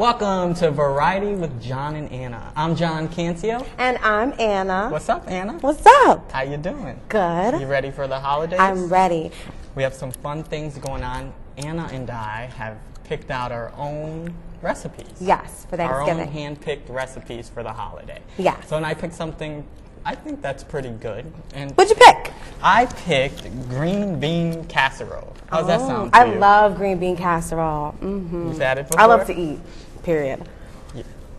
Welcome to Variety with John and Anna. I'm John Cancio. And I'm Anna. What's up, Anna? What's up? How you doing? Good. You ready for the holidays? I'm ready. We have some fun things going on. Anna and I have picked out our own recipes. Yes, for Thanksgiving. Our own hand-picked recipes for the holiday. Yes. So, and I picked something, I think that's pretty good. And what'd you pick? I picked green bean casserole. How's that sound to you? I love green bean casserole. Mm-hmm. You've had it before? I love to eat, period.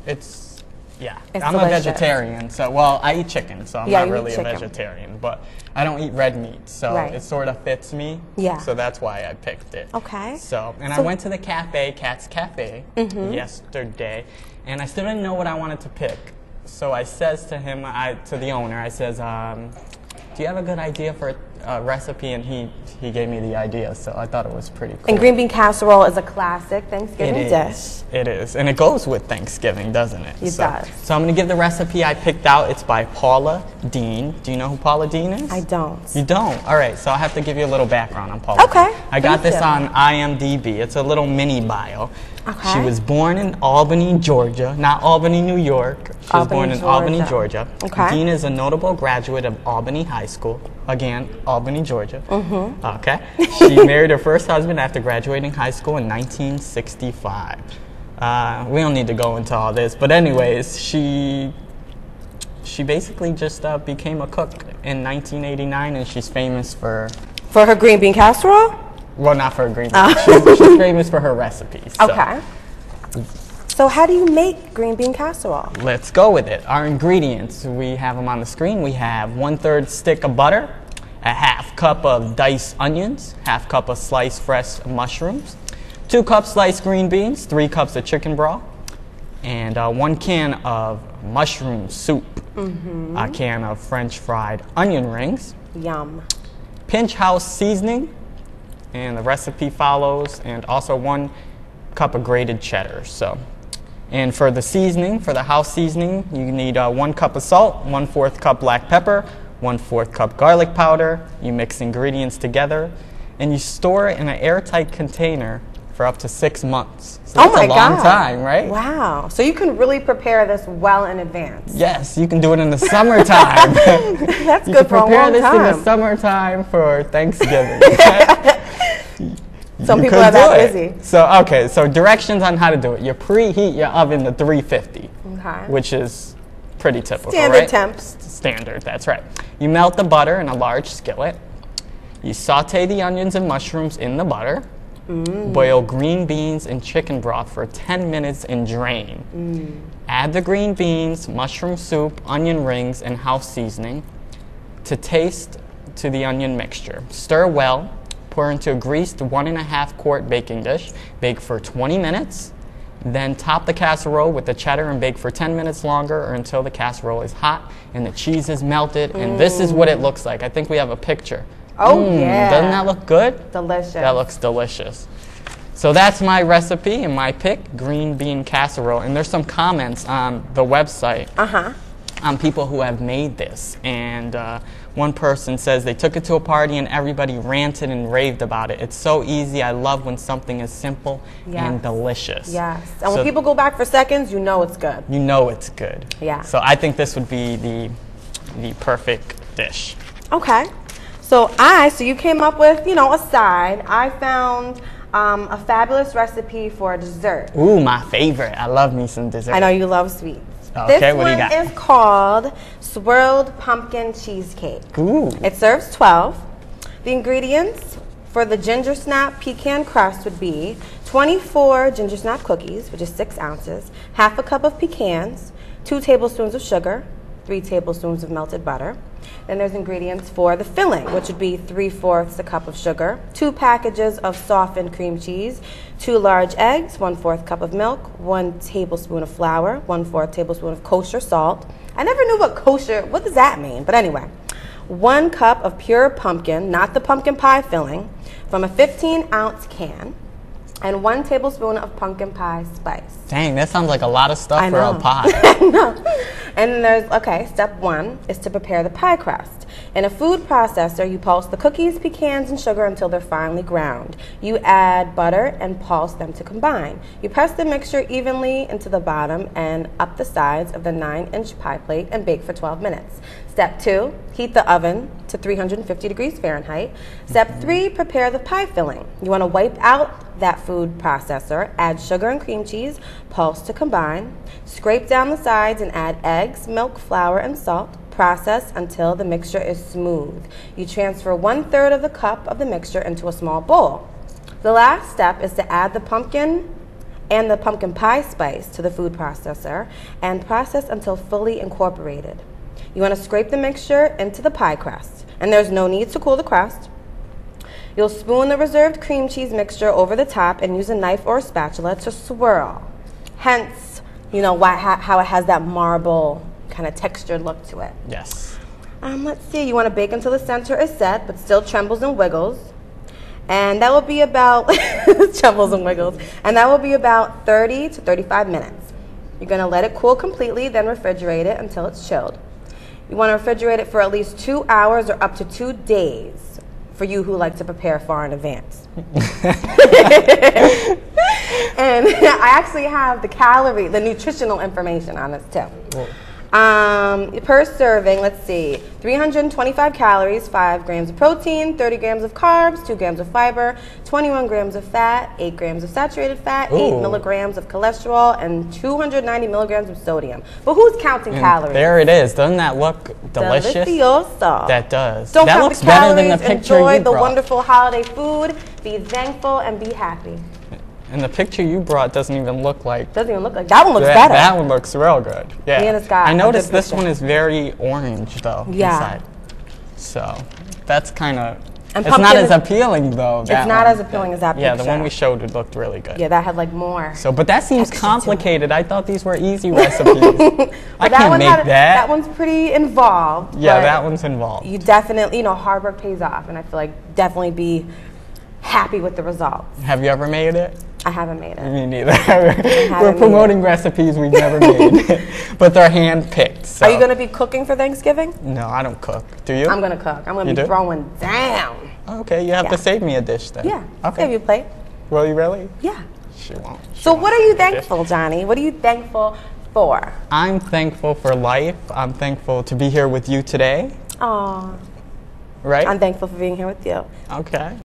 It's It's I'm delicious. a vegetarian, so, well, I eat chicken, so I'm Yeah, not you eat really a chicken. vegetarian, but I don't eat red meat, so Right. it sort of fits me. Yeah. So that's why I picked it. Okay. So, and I went to the cafe, Cat's Cafe, yesterday, and I still didn't know what I wanted to pick. So I says to him, to the owner, I says, do you have a good idea for a recipe? And he gave me the idea, so I thought it was pretty cool. And green bean casserole is a classic Thanksgiving dish. It is. And it goes with Thanksgiving, doesn't it? It does. So I'm going to give the recipe I picked out. It's by Paula Dean. Do you know who Paula Dean is? I don't. You don't? All right. So I have to give you a little background on Paula Okay. Dean. I got Please this do. on IMDb. It's a little mini bio. Okay. She was born in Albany, Georgia, not Albany, New York. She was born in Albany, Georgia. Okay. Dean is a notable graduate of Albany High School. Again, Albany, Georgia. Okay. She married her first husband after graduating high school in 1965. We don't need to go into all this, but anyways, she basically just became a cook in 1989, and she's famous for her green bean casserole? well, not for her green beans. She's famous for her recipes. So. Okay. So how do you make green bean casserole? Let's go with it. Our ingredients, we have them on the screen. We have 1/3 stick of butter, a half cup of diced onions, half cup of sliced fresh mushrooms, 2 cups sliced green beans, 3 cups of chicken broth, and 1 can of mushroom soup, a can of French fried onion rings, Yum. pinch house seasoning, and the recipe follows, and also 1 cup of grated cheddar. So, and for the seasoning, for the house seasoning, you need 1 cup of salt, 1/4 cup black pepper, 1/4 cup garlic powder. You mix ingredients together, and you store it in an airtight container for up to 6 months. So Oh that's my a long God. time, right? Wow. So you can really prepare this well in advance. Yes, you can do it in the summertime. That's You good can for a prepare long this in the time. summertime for Thanksgiving. Some You people could are that do it. busy. So, okay, so directions on how to do it. You preheat your oven to 350, Okay. which is pretty typical, Standard right? temps. Standard, that's right. You melt the butter in a large skillet. You saute the onions and mushrooms in the butter. Boil green beans and chicken broth for 10 minutes and drain. Add the green beans, mushroom soup, onion rings, and house seasoning to taste to the onion mixture. Stir well. Pour into a greased 1.5 quart baking dish. Bake for 20 minutes. Then top the casserole with the cheddar and bake for 10 minutes longer or until the casserole is hot and the cheese is melted. And this is what it looks like. I think we have a picture. Oh, yeah. Doesn't that look good? Delicious. That looks delicious. So that's my recipe and my pick, green bean casserole. And there's some comments on the website on people who have made this. And one person says they took it to a party and everybody ranted and raved about it. It's so easy. I love when something is simple and delicious. Yes. And when people go back for seconds, you know it's good. You know it's good. Yeah. So I think this would be the perfect dish. Okay. So you came up with, a side. I found a fabulous recipe for a dessert. Ooh, my favorite. I love me some dessert. I know you love sweets. Okay, what do you got? This one is called Swirled Pumpkin Cheesecake. Ooh. It serves 12. The ingredients for the ginger snap pecan crust would be 24 ginger snap cookies, which is 6 ounces, half a cup of pecans, 2 tablespoons of sugar, 3 tablespoons of melted butter. Then there's ingredients for the filling, which would be 3/4 a cup of sugar, 2 packages of softened cream cheese, 2 large eggs, 1/4 cup of milk, 1 tablespoon of flour, 1/4 tablespoon of kosher salt. I never knew what does that mean? But anyway, 1 cup of pure pumpkin, not the pumpkin pie filling, from a 15-ounce can, and 1 tablespoon of pumpkin pie spice. Dang, that sounds like a lot of stuff for a pie. No. And there's, step 1 is to prepare the pie crust. In a food processor, you pulse the cookies, pecans, and sugar until they're finely ground. You add butter and pulse them to combine. You press the mixture evenly into the bottom and up the sides of the 9-inch pie plate and bake for 12 minutes. Step 2, heat the oven to 350 degrees Fahrenheit. Step 3, prepare the pie filling. You want to wipe out that food processor, add sugar and cream cheese, pulse to combine, scrape down the sides and add eggs, milk, flour, and salt. Process until the mixture is smooth. You transfer 1/3 of the cup of the mixture into a small bowl. The last step is to add the pumpkin and the pumpkin pie spice to the food processor and process until fully incorporated. You want to scrape the mixture into the pie crust, and there's no need to cool the crust. You'll spoon the reserved cream cheese mixture over the top and use a knife or a spatula to swirl. Hence, how it has that marble kind of textured look to it. Yes. Let's see, you want to bake until the center is set, but still trembles and wiggles. And that will be about, trembles and wiggles, and that will be about 30 to 35 minutes. You're going to let it cool completely, then refrigerate it until it's chilled. You want to refrigerate it for at least 2 hours or up to 2 days for you who like to prepare far in advance. And I actually have the nutritional information on this too. Whoa. Per serving, let's see, 325 calories, 5 grams of protein, 30 grams of carbs, 2 grams of fiber, 21 grams of fat, 8 grams of saturated fat, 8 milligrams of cholesterol, and 290 milligrams of sodium. But who's counting calories? There it is. Doesn't that look delicious? Delicioso. That does. Don't that count looks the better calories, than the picture enjoy you the brought. wonderful holiday food, be thankful, and be happy. And the picture you brought doesn't even look like. Doesn't even look like that one looks better. That one looks real good. Yeah. And it's got I a noticed good this picture. one is very orange though. Yeah. Inside. So that's kind of. And It's not pumpkin as appealing though. It's not as appealing as that Yeah, picture. the one we showed it looked really good. Yeah, that had like more. So, but that seems texture to it. complicated. I thought these were easy recipes. I that can't one make had- that. That one's pretty involved. Yeah, but that one's involved. You definitely, hard work pays off, and I feel like definitely be happy with the results. Have you ever made it? I haven't made it. Me neither. We're promoting recipes we've never made, but they're hand-picked. So. Are you going to be cooking for Thanksgiving? No, I don't cook. Do you? I'm going to cook. I'm going to be throwing down. Okay, you have to save me a dish then. Yeah. Okay. Save you a plate. Will you really? Yeah. She won't. So what are you thankful, Johnny? What are you thankful for? I'm thankful for life. I'm thankful to be here with you today. Aw. Right? I'm thankful for being here with you. Okay.